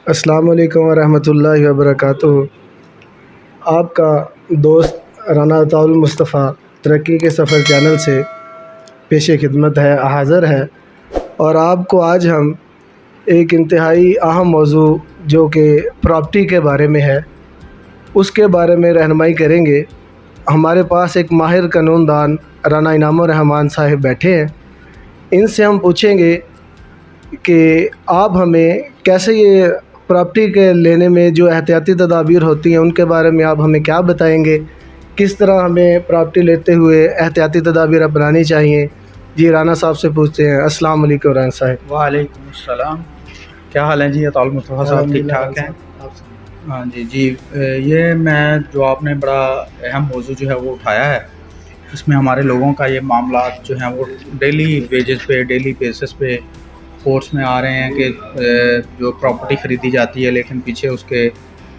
السلام علیکم ورحمۃ اللہ وبرکاتہ۔ آپ کا دوست رانا عطاء المصطفیٰ ترقی کے سفر چینل سے پیش خدمت ہے، حاضر ہے، اور آپ کو آج ہم ایک انتہائی اہم موضوع جو کہ پراپرٹی کے بارے میں ہے اس کے بارے میں رہنمائی کریں گے۔ ہمارے پاس ایک ماہر قانون دان رانا انعام الرحمان صاحب بیٹھے ہیں، ان سے ہم پوچھیں گے کہ آپ ہمیں کیسے یہ پراپرٹی کے لینے میں جو احتیاطی تدابیر ہوتی ہیں ان کے بارے میں آپ ہمیں کیا بتائیں گے، کس طرح ہمیں پراپرٹی لیتے ہوئے احتیاطی تدابیر اپنانی چاہیے۔ جی رانا صاحب سے پوچھتے ہیں۔ السلام علیکم رانا صاحب۔ وعلیکم السلام، کیا حال ہے جی عطاء المصطفیٰ صاحب؟ ٹھیک ٹھاک ہیں؟ ہاں جی یہ میں جو آپ نے بڑا اہم موضوع جو ہے وہ اٹھایا ہے، اس میں ہمارے لوگوں کا یہ معاملات جو ہیں وہ ڈیلی ویجز پہ، ڈیلی بیسس پہ کورٹس میں آ رہے ہیں کہ جو پراپرٹی خریدی جاتی ہے لیکن پیچھے اس کے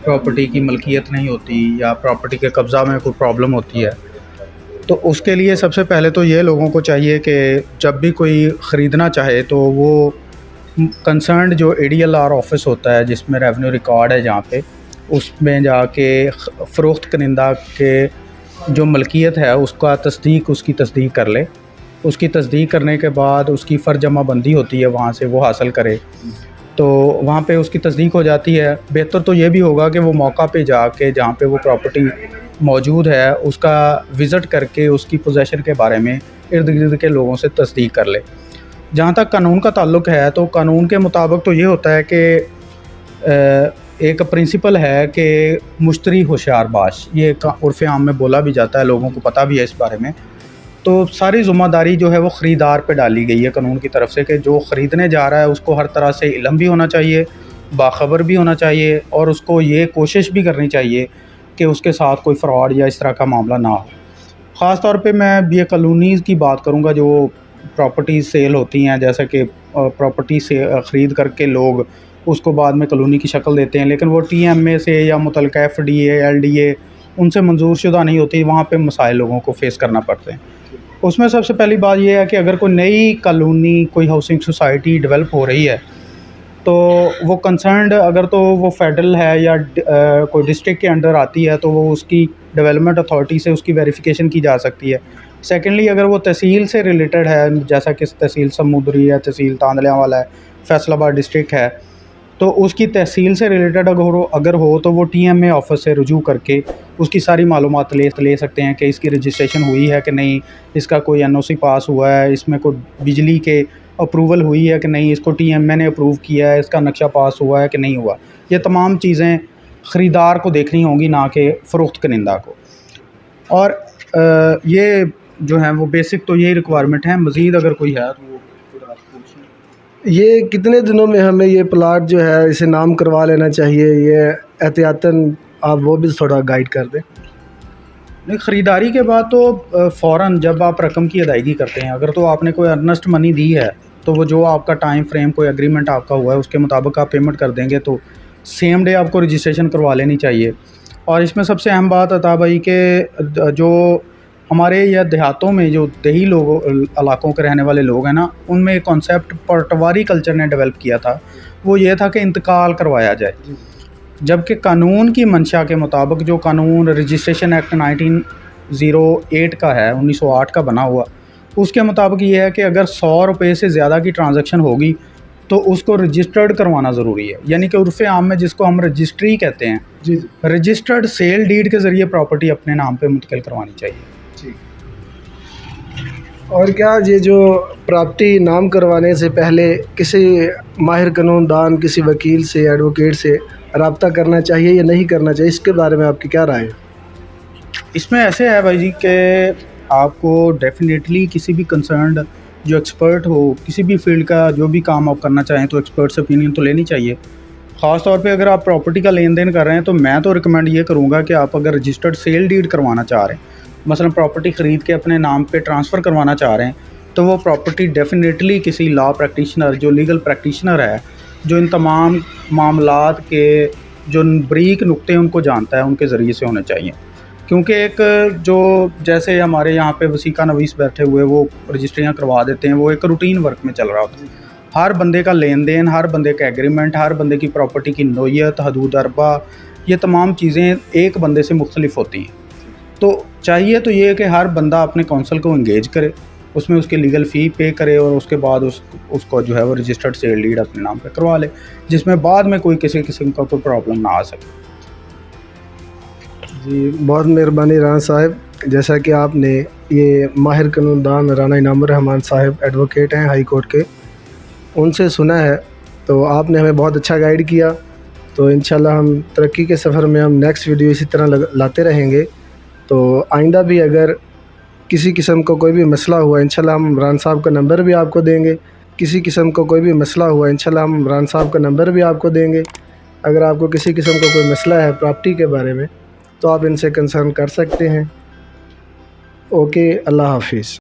پراپرٹی کی ملکیت نہیں ہوتی یا پراپرٹی کے قبضہ میں کوئی پرابلم ہوتی ہے۔ تو اس کے لیے سب سے پہلے تو یہ لوگوں کو چاہیے کہ جب بھی کوئی خریدنا چاہے تو وہ کنسرنڈ جو اے ڈی ایل آر آفس ہوتا ہے جس میں ریونیو ریکارڈ ہے جہاں پہ، اس میں جا کے فروخت کنندہ کے جو ملکیت ہے اس کی تصدیق کر لے۔ اس کی تصدیق کرنے کے بعد اس کی فرض جمع بندی ہوتی ہے، وہاں سے وہ حاصل کرے، تو وہاں پہ اس کی تصدیق ہو جاتی ہے۔ بہتر تو یہ بھی ہوگا کہ وہ موقع پہ جا کے جہاں پہ وہ پراپرٹی موجود ہے اس کا وزٹ کر کے اس کی پوزیشن کے بارے میں ارد گرد کے لوگوں سے تصدیق کر لے۔ جہاں تک قانون کا تعلق ہے تو قانون کے مطابق تو یہ ہوتا ہے کہ ایک پرنسپل ہے کہ مشتری ہوشیار باش، یہ عرف عام میں بولا بھی جاتا ہے، لوگوں کو پتہ بھی ہے اس بارے میں۔ تو ساری ذمہ داری جو ہے وہ خریدار پہ ڈالی گئی ہے قانون کی طرف سے کہ جو خریدنے جا رہا ہے اس کو ہر طرح سے علم بھی ہونا چاہیے، باخبر بھی ہونا چاہیے، اور اس کو یہ کوشش بھی کرنی چاہیے کہ اس کے ساتھ کوئی فراڈ یا اس طرح کا معاملہ نہ ہو۔ خاص طور پہ میں یہ کالونیز کی بات کروں گا جو پراپرٹیز سیل ہوتی ہیں، جیسا کہ پراپرٹی سے خرید کر کے لوگ اس کو بعد میں کالونی کی شکل دیتے ہیں، لیکن وہ ٹی ایم اے سے یا متعلقہ F D A L D A ان سے منظور شدہ نہیں ہوتی، وہاں پہ مسائل لوگوں کو فیس کرنا پڑتے ہیں۔ اس میں سب سے پہلی بات یہ ہے کہ اگر کوئی نئی کالونی، کوئی ہاؤسنگ سوسائٹی ڈیولپ ہو رہی ہے تو وہ کنسرنڈ اگر تو وہ فیڈرل ہے یا کوئی ڈسٹرکٹ کے انڈر آتی ہے تو وہ اس کی ڈیولپمنٹ اتھارٹی سے اس کی ویریفیکیشن کی جا سکتی ہے۔ سیکنڈلی اگر وہ تحصیل سے ریلیٹڈ ہے، جیسا کہ تحصیل سمودری ہے، تحصیل تاندلیاں والا ہے، فیصل آباد ڈسٹرکٹ ہے، تو اس کی تحصیل سے ریلیٹڈ اگر ہو تو وہ ٹی ایم اے آفس سے رجوع کر کے اس کی ساری معلومات لے سکتے ہیں کہ اس کی رجسٹریشن ہوئی ہے کہ نہیں، اس کا کوئی این او سی پاس ہوا ہے، اس میں کوئی بجلی کے اپروول ہوئی ہے کہ نہیں، اس کو ٹی ایم اے نے اپروو کیا ہے، اس کا نقشہ پاس ہوا ہے کہ نہیں ہوا۔ یہ تمام چیزیں خریدار کو دیکھنی ہوں گی، نہ کہ فروخت کنندہ کو۔ اور یہ جو ہیں وہ بیسک تو یہی ریکوائرمنٹ ہیں، مزید اگر کوئی ہے تو وہ یہ کتنے دنوں میں ہمیں یہ پلاٹ جو ہے اسے نام کروا لینا چاہیے؟ یہ احتیاطاً آپ وہ بھی تھوڑا گائیڈ کر دیں۔ نہیں، خریداری کے بعد تو فوراً جب آپ رقم کی ادائیگی کرتے ہیں، اگر تو آپ نے کوئی ارنسٹ منی دی ہے تو وہ جو آپ کا ٹائم فریم کوئی ایگریمنٹ آپ کا ہوا ہے اس کے مطابق آپ پیمنٹ کر دیں گے تو سیم ڈے آپ کو رجسٹریشن کروا لینی چاہیے۔ اور اس میں سب سے اہم بات عطا بھائی کہ جو ہمارے یا دیہاتوں میں جو دیہی علاقوں کے رہنے والے لوگ ہیں نا، ان میں ایک کانسیپٹ پٹواری کلچر نے ڈیولپ کیا تھا، وہ یہ تھا کہ انتقال کروایا جائے، جبکہ قانون کی منشا کے مطابق جو قانون رجسٹریشن ایکٹ 1908 کا ہے، 1908 کا بنا ہوا، اس کے مطابق یہ ہے کہ اگر 100 روپے سے زیادہ کی ٹرانزیکشن ہوگی تو اس کو رجسٹرڈ کروانا ضروری ہے، یعنی کہ عرف عام میں جس کو ہم رجسٹری کہتے ہیں، رجسٹرڈ سیل ڈیڈ کے ذریعے پراپرٹی اپنے نام پہ منتقل کروانی چاہیے۔ اور کیا یہ جو پراپرٹی نام کروانے سے پہلے کسی ماہر قانون دان، کسی وکیل سے، ایڈوکیٹ سے رابطہ کرنا چاہیے یا نہیں کرنا چاہیے؟ اس کے بارے میں آپ کی کیا رائے ہے؟ اس میں ایسے ہے بھائی جی کہ آپ کو ڈیفینیٹلی کسی بھی کنسرنڈ جو ایکسپرٹ ہو، کسی بھی فیلڈ کا جو بھی کام آپ کرنا چاہیں تو ایکسپرٹ سے اوپینین تو لینی چاہیے۔ خاص طور پہ اگر آپ پراپرٹی کا لین دین کر رہے ہیں تو میں تو ریکمینڈ یہ کروں گا کہ آپ اگر رجسٹرڈ سیل ڈیڈ کروانا چاہ رہے ہیں، مثلا پراپرٹی خرید کے اپنے نام پہ ٹرانسفر کروانا چاہ رہے ہیں، تو وہ پراپرٹی ڈیفینیٹلی کسی لا پریکٹیشنر، جو لیگل پریکٹیشنر ہے، جو ان تمام معاملات کے جو بریک نقطے ان کو جانتا ہے، ان کے ذریعے سے ہونے چاہیے۔ کیونکہ ایک جو جیسے ہمارے یہاں پہ وسیقہ نویس بیٹھے ہوئے وہ رجسٹریاں کروا دیتے ہیں، وہ ایک روٹین ورک میں چل رہا ہوتا ہے۔ ہر بندے کا لین دین، ہر بندے کا ایگریمنٹ، ہر بندے کی پراپرٹی کی نوعیت، حدود اربا، یہ تمام چیزیں ایک بندے سے مختلف ہوتی ہیں. تو چاہیے تو یہ ہے کہ ہر بندہ اپنے کونسل کو انگیج کرے، اس میں اس کے لیگل فی پے کرے، اور اس کے بعد اس کو جو ہے وہ رجسٹرڈ سیل ڈیڈ اپنے نام پہ کروا لے، جس میں بعد میں کوئی کسی قسم کا کوئی پرابلم نہ آ سکے. جی بہت مہربانی رانا صاحب. جیسا کہ آپ نے یہ ماہر قانون دان رانا انعام الرحمان صاحب ایڈوکیٹ ہیں ہائی کورٹ کے، ان سے سنا ہے، تو آپ نے ہمیں بہت اچھا گائیڈ کیا. تو انشاءاللہ ہم ترقی کے سفر میں ہم نیکسٹ ویڈیو اسی طرح لاتے رہیں گے. تو آئندہ بھی اگر کسی قسم کو کوئی بھی مسئلہ ہوا، انشاءاللہ ہم رانا صاحب کا نمبر بھی آپ کو دیں گے. کسی قسم کو کوئی بھی مسئلہ ہوا، انشاءاللہ ہم رانا صاحب کا نمبر بھی آپ کو دیں گے. اگر آپ کو کسی قسم کا کوئی مسئلہ ہے پراپرٹی کے بارے میں، تو آپ ان سے کنسرن کر سکتے ہیں. اوکے، اللہ حافظ.